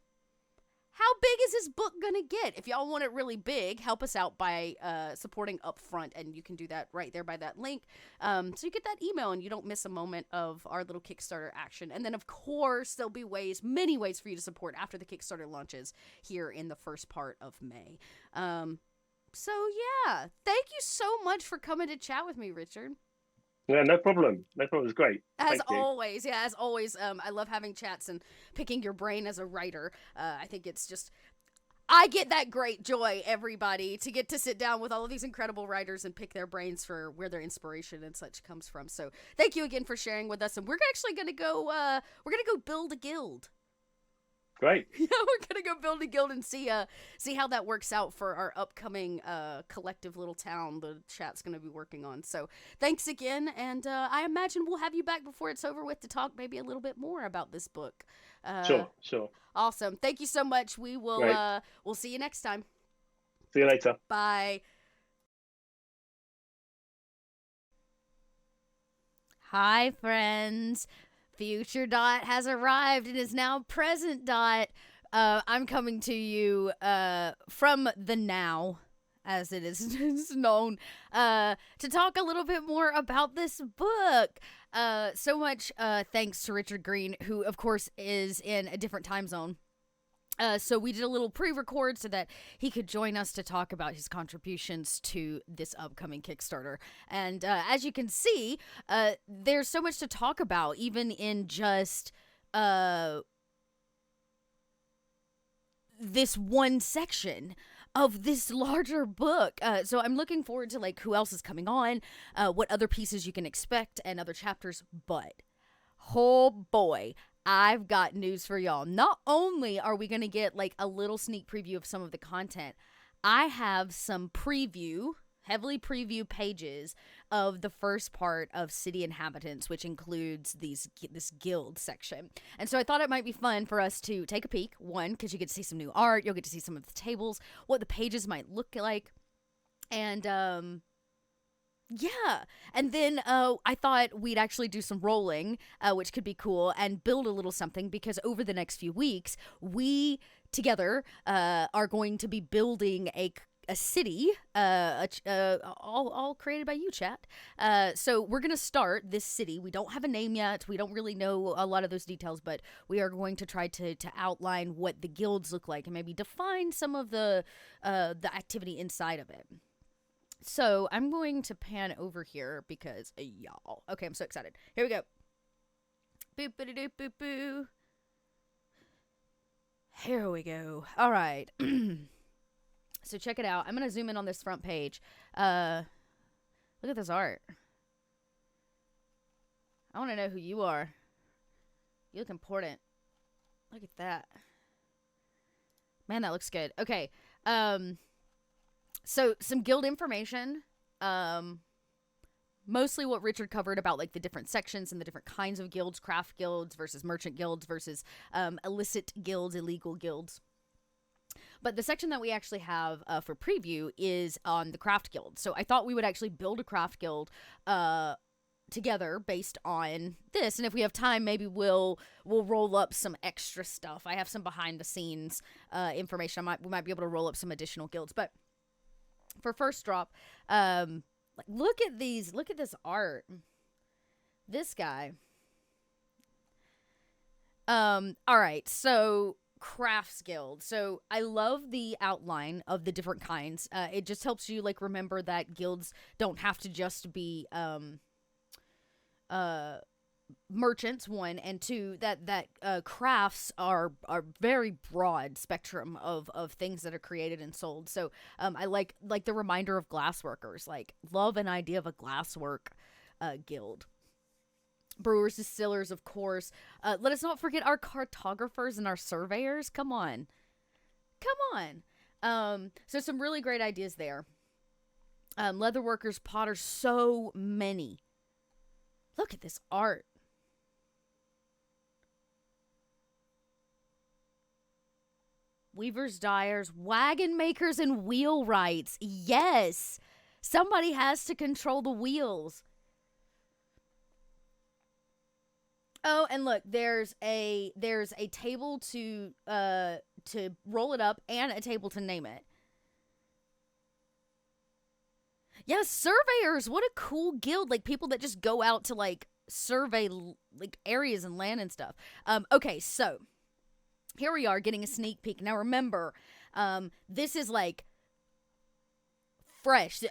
how big is this book gonna get? If y'all want it really big, help us out by supporting up front, and you can do that right there by that link. So you get that email and you don't miss a moment of our little Kickstarter action. And then, of course, there'll be many ways for you to support after the Kickstarter launches here in the first part of May. So yeah, thank you so much for coming to chat with me, Richard. Yeah, no problem. No problem. It's great. As always, I love having chats and picking your brain as a writer. I think it's just, I get that great joy, everybody, to get to sit down with all of these incredible writers and pick their brains for where their inspiration and such comes from. So thank you again for sharing with us. And we're actually going to go, build a guild. Great. Yeah, we're gonna go build a guild and see how that works out for our upcoming collective little town the chat's gonna be working on. So thanks again, and I imagine we'll have you back before it's over with to talk maybe a little bit more about this book. Sure. Awesome. Thank you so much. We will Great. we'll see you next time. See you later. Bye. Hi, friends. Future Dot has arrived and is now present Dot. I'm coming to you from the now, as it is known, to talk a little bit more about this book. So much thanks to Richard Green, who, of course, is in a different time zone. So we did a little pre-record so that he could join us to talk about his contributions to this upcoming Kickstarter. And as you can see, there's so much to talk about, even in just this one section of this larger book. So I'm looking forward to like who else is coming on, what other pieces you can expect, and other chapters. But, oh boy, I've got news for y'all. Not only are we going to get like a little sneak preview of some of the content, I have some heavily preview pages of the first part of City Inhabitants, which includes this guild section. And so I thought it might be fun for us to take a peek. One, because you get to see some new art, you'll get to see some of the tables, what the pages might look like, and yeah, and then I thought we'd actually do some rolling, which could be cool, and build a little something, because over the next few weeks, we together are going to be building a city, all created by you, chat. So we're going to start this city. We don't have a name yet. We don't really know a lot of those details, but we are going to try to outline what the guilds look like and maybe define some of the activity inside of it. So I'm going to pan over here because y'all. Okay, I'm so excited. Here we go. Boop, boop, boop, boop, boop. Here we go. All right. So check it out. I'm going to zoom in on this front page. Look at this art. I want to know who you are. You look important. Look at that. Man, that looks good. Okay. So some guild information, mostly what Richard covered about like the different sections and the different kinds of guilds, craft guilds versus merchant guilds versus illicit guilds, illegal guilds. But the section that we actually have for preview is on the craft guild. So I thought we would actually build a craft guild together based on this, and if we have time, maybe we'll roll up some extra stuff. I have some behind the scenes information. We might be able to roll up some additional guilds, but for first drop, look at this art. This guy. All right, so crafts guild. So I love the outline of the different kinds. It just helps you like remember that guilds don't have to just be merchants, one, and two, that crafts are very broad spectrum of things that are created and sold. So I like the reminder of glassworkers. Like, love an idea of a glasswork guild. Brewers, distillers, of course. Let us not forget our cartographers and our surveyors. Come on. So some really great ideas there. Leather workers, potters, so many. Look at this art. Weavers, dyers, wagon makers, and wheelwrights. Yes! Somebody has to control the wheels. Oh, and look, there's a table to roll it up and a table to name it. Yeah, surveyors, what a cool guild. Like, people that just go out to, like, survey, like, areas and land and stuff. Okay, so here we are getting a sneak peek. Now, remember, this is, like, fresh. The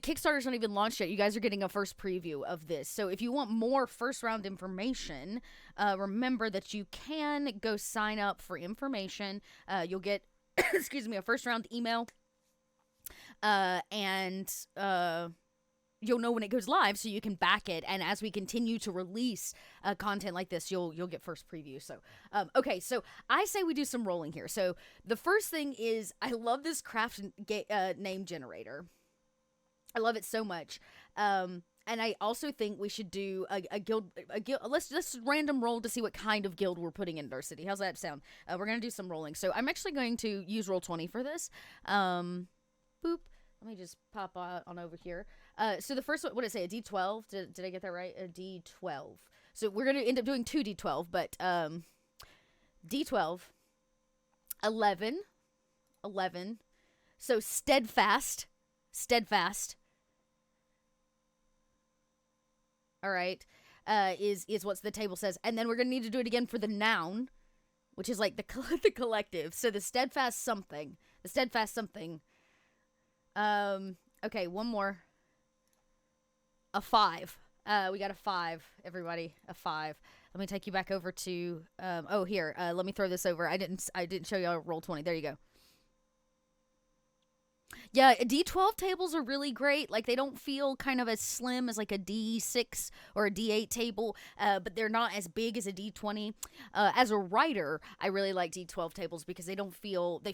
Kickstarter's not even launched yet. You guys are getting a first preview of this. So if you want more first round information, remember that you can go sign up for information. You'll get, excuse me, a first round email. And you'll know when it goes live, so you can back it. And as we continue to release content like this, you'll get first preview. So, okay, so I say we do some rolling here. So the first thing is, I love this craft name generator. I love it so much. And I also think we should do a guild. Let's just random roll to see what kind of guild we're putting in our city. How's that sound? We're gonna do some rolling. So I'm actually going to use Roll20 for this. Boop. Let me just pop on over here. So the first one, what did I say? A D12? Did I get that right? A D12. So we're gonna end up doing 2 D12, but D12, 11. So steadfast. All right, is what the table says. And then we're going to need to do it again for the noun, which is like the collective. So the steadfast something. Okay, one more. A 5. We got a 5, everybody. A 5. Let me take you back over to, here. Let me throw this over. I didn't show y'all Roll20. There you go. Yeah, D12 tables are really great. Like, they don't feel kind of as slim as like a D6 or a D8 table, but they're not as big as a D20. As a writer, I really like D12 tables because they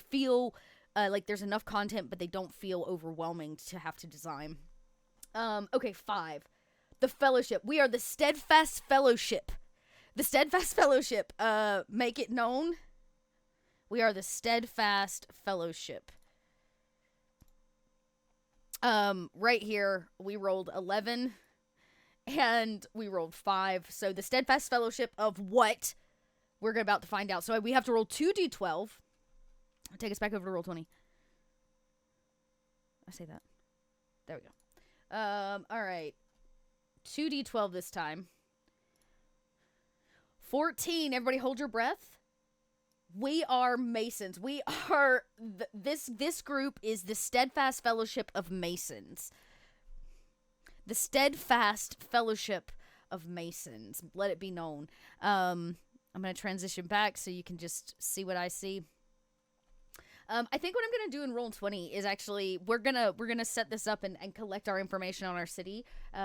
feel like there's enough content, but they don't feel overwhelming to have to design. Okay, 5. The Fellowship. We are the Steadfast Fellowship. The Steadfast Fellowship. Make it known. We are the Steadfast Fellowship. Right here, we rolled 11, and we rolled 5. So the Steadfast Fellowship of what? We're about to find out. So we have to roll 2 D12. Take us back over to Roll20. I say that. There we go. All right. 2 D12 this time. 14. Everybody hold your breath. We are Masons. We are, this group is the Steadfast Fellowship of Masons. The Steadfast Fellowship of Masons. Let it be known. I'm going to transition back so you can just see what I see. I think what I'm going to do in Roll20 is actually, we're gonna set this up and collect our information on our city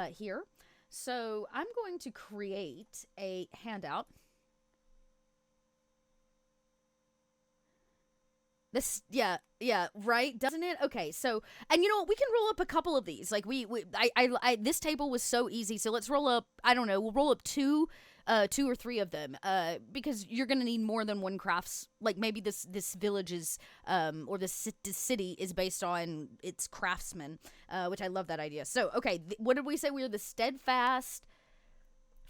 here. So I'm going to create a handout. This, yeah, right, doesn't it? Okay, so, and you know what, we can roll up a couple of these. Like, this table was so easy, so let's roll up, I don't know, we'll roll up 2 or 3 of them, because you're gonna need more than one crafts, like, maybe this village is, or this city is based on its craftsmen, which I love that idea. So, okay, what did we say? We are the Steadfast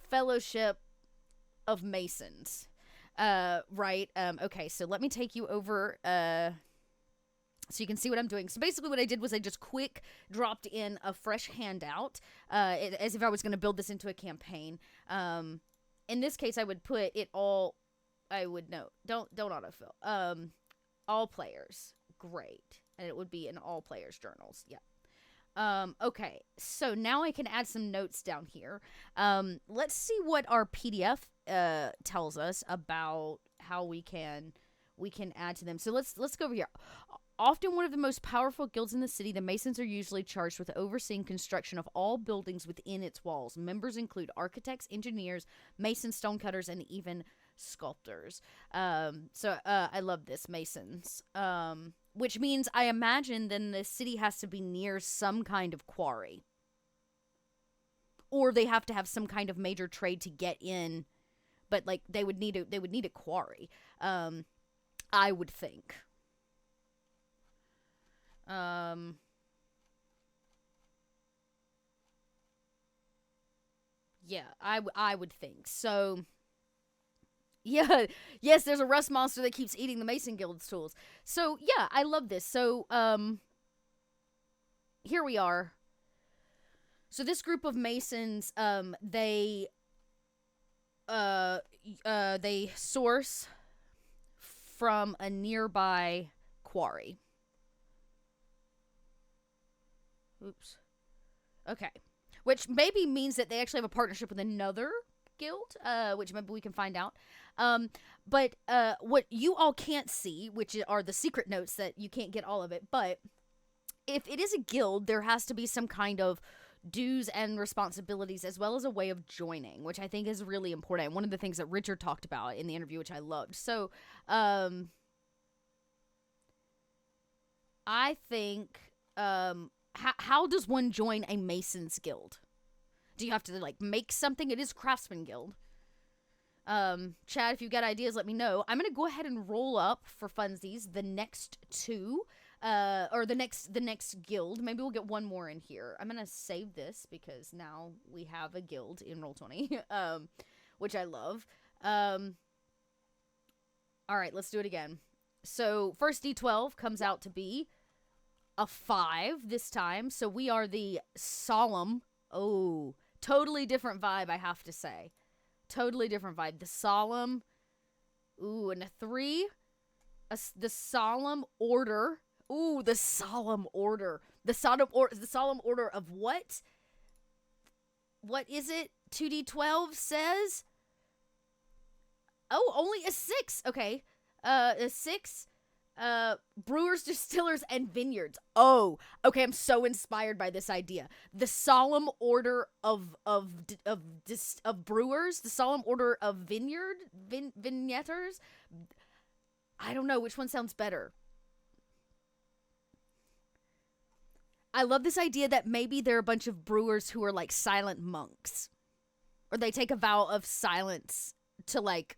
Fellowship of Masons. Right. Okay, so let me take you over, so you can see what I'm doing. So basically what I did was I just quick dropped in a fresh handout, as if I was going to build this into a campaign. In this case, I would put it all, don't autofill. All players. Great. And it would be in all players journals. Yeah. Okay, so now I can add some notes down here. Let's see what our PDF tells us about how we can add to them. So let's go over here. Often one of the most powerful guilds in the city, the Masons are usually charged with overseeing construction of all buildings within its walls. Members include architects, engineers, masons, stonecutters, and even sculptors. So I love this, Masons. Which means I imagine then the city has to be near some kind of quarry. Or they have to have some kind of major trade to get in. But like they would need a quarry. I would think. Yeah, I would think. So yeah, yes, there's a rust monster that keeps eating the Mason Guild's tools. So yeah, I love this. So here we are. So this group of Masons, they source from a nearby quarry. Oops. Okay. Which maybe means that they actually have a partnership with another guild, which maybe we can find out. But what you all can't see, which are the secret notes that you can't get all of it, but if it is a guild, there has to be some kind of dues and responsibilities, as well as a way of joining, which I think is really important. One of the things that Richard talked about in the interview, which I loved. So, I think, how does one join a Mason's Guild? Do you have to, like, make something? It is Craftsman Guild. Chad, if you've got ideas, let me know. I'm gonna go ahead and roll up for funsies the next two, or the next guild. Maybe we'll get one more in here. I'm gonna save this because now we have a guild in Roll20, which I love. All right, let's do it again. So first D12 comes out to be a 5 this time. So we are the solemn. Oh, totally different vibe, I have to say. Totally different vibe. The solemn. Ooh, and a 3. The solemn order. Ooh, the solemn order. The solemn order of what? What is it? 2D12 says. Oh, only a 6. Okay. A 6. Brewers, distillers, and vineyards. Oh, okay. I'm so inspired by this idea. The solemn order of brewers, the solemn order of vignetters. I don't know which one sounds better. I love this idea that maybe there are a bunch of brewers who are like silent monks, or they take a vow of silence to like.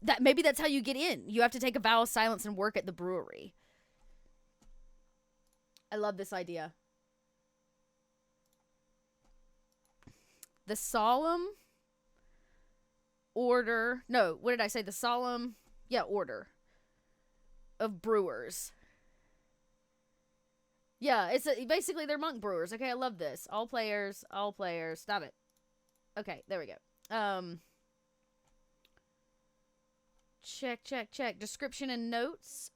That maybe that's how you get in. You have to take a vow of silence and work at the brewery. I love this idea. The solemn order. No, what did I say? The solemn, order of brewers. Yeah, basically they're monk brewers. Okay, I love this. All players. Stop it. Okay, there we go. Check. Description and notes.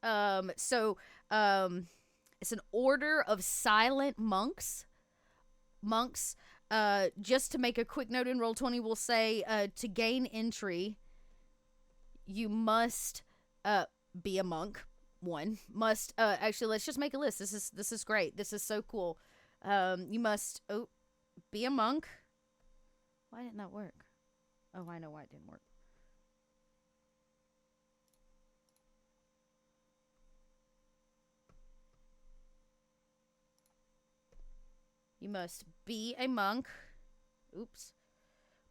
So it's an order of silent monks. Just to make a quick note in Roll20, we'll say, to gain entry, you must, be a monk. Actually, let's just make a list. This is great. This is so cool. You must, be a monk. Why didn't that work? Oh, I know why it didn't work. You must be a monk. Oops.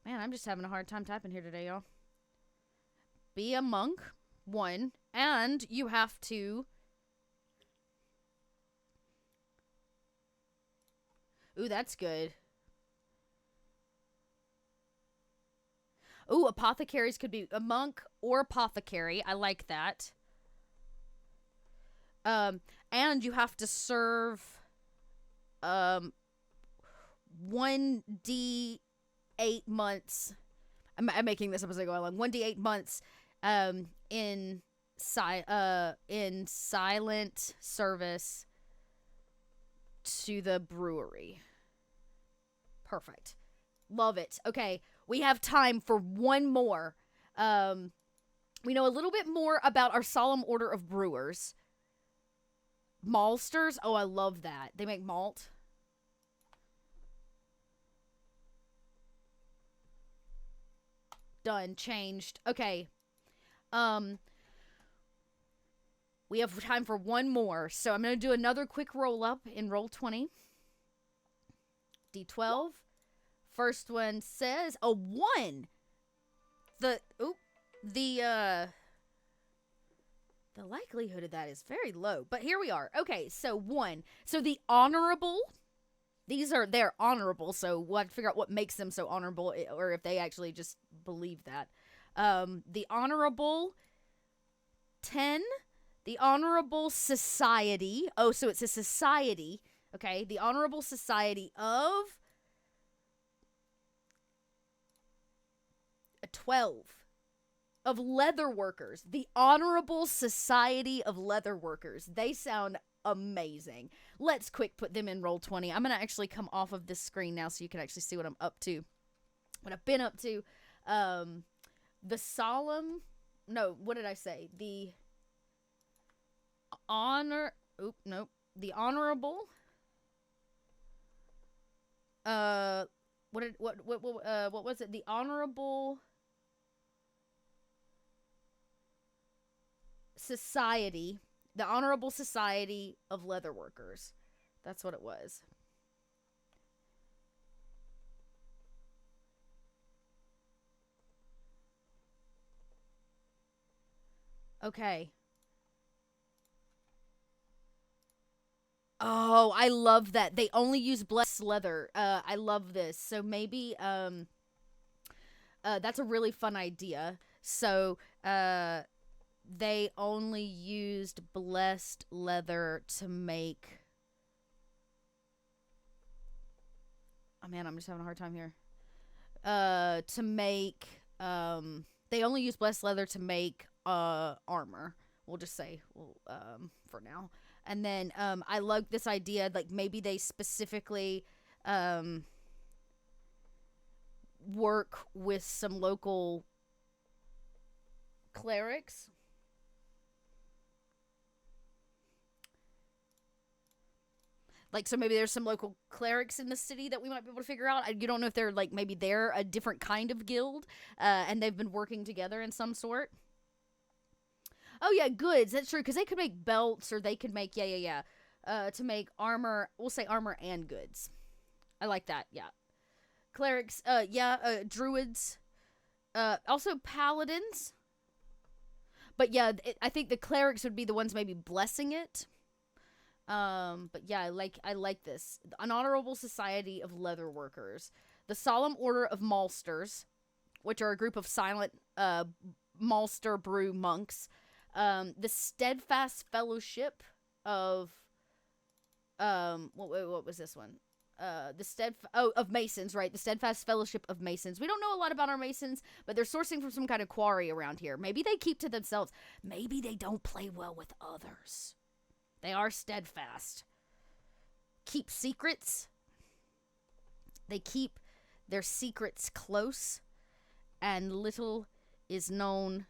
Man, I'm just having a hard time typing here today, y'all. Be a monk, 1. And you have to... Ooh, that's good. Ooh, apothecaries could be a monk or apothecary. I like that. And you have to serve... 1d8 months. I'm making this up as I go along. 1d8 months in silent service to the brewery. Perfect. Love it. Okay, we have time for one more. We know a little bit more about our solemn order of brewers. Maltsters. Oh, I love that. They make malt. Done. Changed. Okay. We have time for one more. So I'm going to do another quick roll up in Roll20. D12. First one says a 1. The likelihood of that is very low, but here we are. Okay, so 1. So the honorable, they're honorable, so we'll have to figure out what makes them so honorable, or if they actually just believe that. The honorable 10, the honorable society. Oh, so it's a society. Okay, the honorable society of 12 of leather workers. The honorable society of leather workers. They sound amazing. Let's quick put them in Roll20. I'm gonna actually come off of this screen now so you can actually see what I'm up to, what I've been up to. The solemn, no, what did I say? The honor, the honorable What was it? The Society, the Honorable Society of Leatherworkers. That's what it was. Okay. Oh, I love that. They only use blessed leather. I love this. So maybe that's a really fun idea. So they only used blessed leather to make. Oh man, I'm just having a hard time here. To make they only use blessed leather to make armor. We'll just say for now. And then I love this idea, like maybe they specifically work with some local clerics. Like, so maybe there's some local clerics in the city that we might be able to figure out. You don't know if they're, like, maybe they're a different kind of guild, and they've been working together in some sort. Oh, yeah, goods. That's true, because they could make belts, or they could make, to make armor. We'll say armor and goods. I like that, yeah. Clerics, druids. Also paladins. But, yeah, I think the clerics would be the ones maybe blessing it. But yeah, I like this. An Honorable Society of Leatherworkers. The Solemn Order of Malsters, which are a group of silent, Malster brew monks. The Steadfast Fellowship of, what was this one? Of Masons, right? The Steadfast Fellowship of Masons. We don't know a lot about our Masons, but they're sourcing from some kind of quarry around here. Maybe they keep to themselves. Maybe they don't play well with others. They are steadfast. Keep secrets. They keep their secrets close, and little is known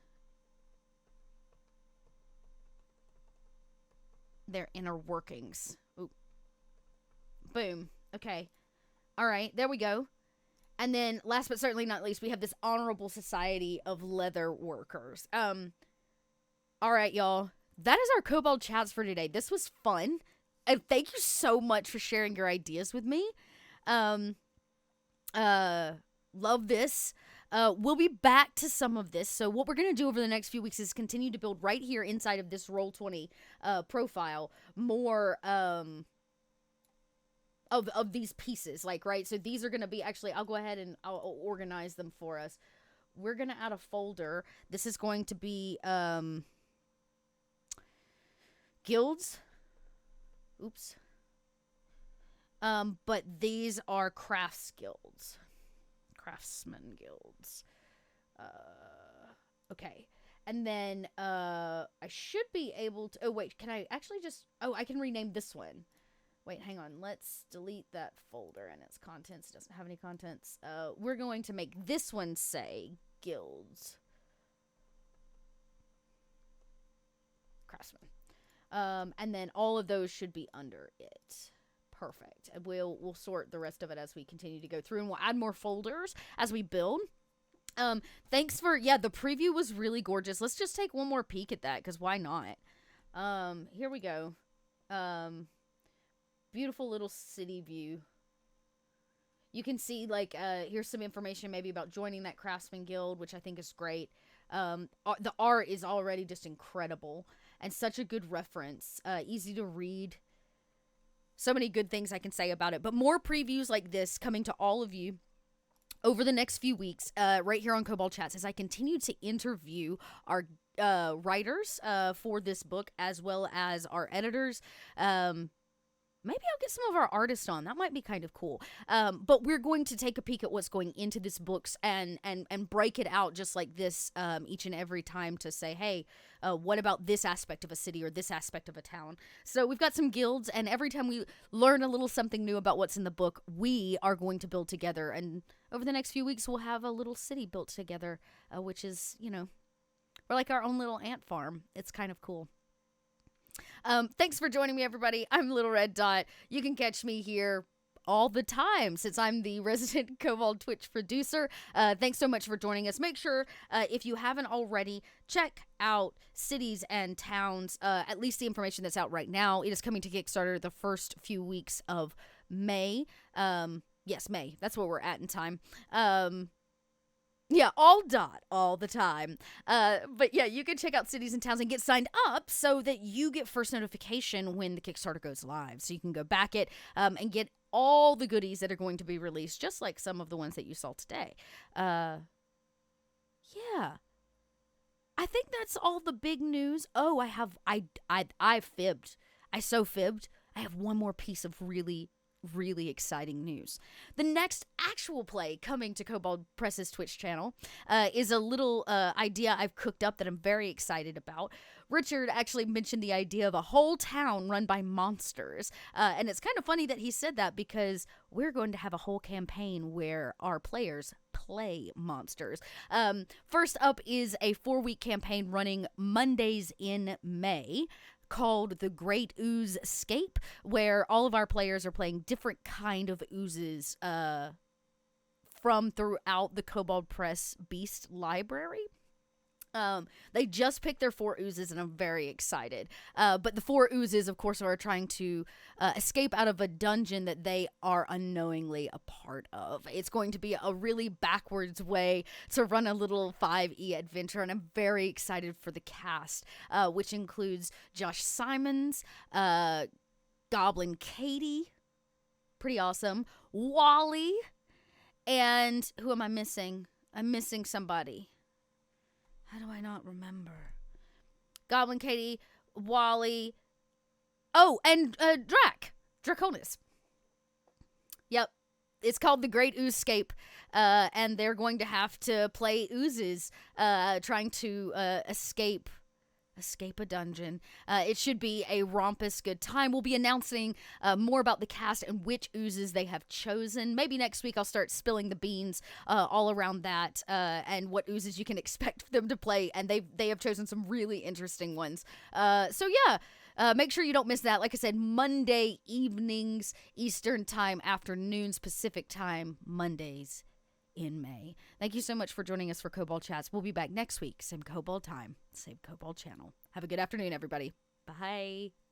their inner workings. Ooh. Boom. Okay. All right, there we go. And then, last but certainly not least, we have this Honorable Society of Leather Workers. All right, y'all. That is our Kobold chats for today. This was fun. And thank you so much for sharing your ideas with me. Love this. We'll be back to some of this. So what we're going to do over the next few weeks is continue to build right here inside of this Roll20 profile more of these pieces. Like, right? So these are going to be, actually, I'll go ahead and I'll organize them for us. We're going to add a folder. This is going to be guilds. Oops. But these are crafts guilds. Craftsman guilds. Okay. And then, I should be able to, oh wait, can I actually just, I can rename this one. Wait, hang on. Let's delete that folder and its contents. It doesn't have any contents. We're going to make this one say guilds. Craftsman. And then all of those should be under it. Perfect. And we'll sort the rest of it as we continue to go through, and we'll add more folders as we build. Thanks for, the preview was really gorgeous. Let's just take one more peek at that, because why not? Here we go. Beautiful little city view. You can see, like, here's some information maybe about joining that Craftsman Guild, which I think is great. The art is already just incredible, and such a good reference. Easy to read. So many good things I can say about it. But more previews like this coming to all of you over the next few weeks, right here on Kobold Chats, as I continue to interview our writers for this book, as well as our editors. Maybe I'll get some of our artists on. That might be kind of cool. But we're going to take a peek at what's going into this books and break it out just like this each and every time to say, hey, what about this aspect of a city or this aspect of a town? So we've got some guilds, and every time we learn a little something new about what's in the book, we are going to build together. And over the next few weeks, we'll have a little city built together, which is, we're like our own little ant farm. It's kind of cool. Thanks for joining me, everybody. I'm Little Red Dot. You can catch me here all the time since I'm the resident Kobold Twitch producer. Thanks so much for joining us. Make sure, if you haven't already, check out Cities and Towns, at least the information that's out right now. It is coming to Kickstarter the first few weeks of May. Yes, May. That's where we're at in time. Yeah, all the time. But yeah, you can check out Cities and Towns and get signed up so that you get first notification when the Kickstarter goes live. So you can go back it and get all the goodies that are going to be released, just like some of the ones that you saw today. Yeah. I think that's all the big news. Oh, I fibbed. I so fibbed. I have one more piece of really exciting news. The next actual play coming to Kobold Press's Twitch channel is a little idea I've cooked up that I'm very excited about. Richard actually mentioned the idea of a whole town run by monsters. And it's kind of funny that he said that because we're going to have a whole campaign where our players play monsters. First up is a 4-week campaign running Mondays in May, called The Great Ooze Escape, where all of our players are playing different kind of oozes from throughout the Kobold Press Beast Library. They just picked their 4 oozes, and I'm very excited. But the 4 oozes, of course, are trying to escape out of a dungeon that they are unknowingly a part of. It's going to be a really backwards way to run a little 5e adventure, and I'm very excited for the cast, which includes Josh Simons, Goblin Katie, pretty awesome, Wally, and who am I missing? I'm missing somebody. How do I not remember? Goblin Katie, Wally. Oh, and Draconis. Yep. It's called The Great Ooze Escape. And they're going to have to play oozes, trying to escape a dungeon. It should be a rompous good time. We'll be announcing more about the cast and which oozes they have chosen. Maybe next week I'll start spilling the beans all around that and what oozes you can expect them to play. And they have chosen some really interesting ones. So yeah, make sure you don't miss that. Like I said, Monday evenings, Eastern time, afternoons, Pacific time, Mondays in May. Thank you so much for joining us for Kobold Chats. We'll be back next week. Same Kobold time, same Kobold channel. Have a good afternoon, everybody. Bye.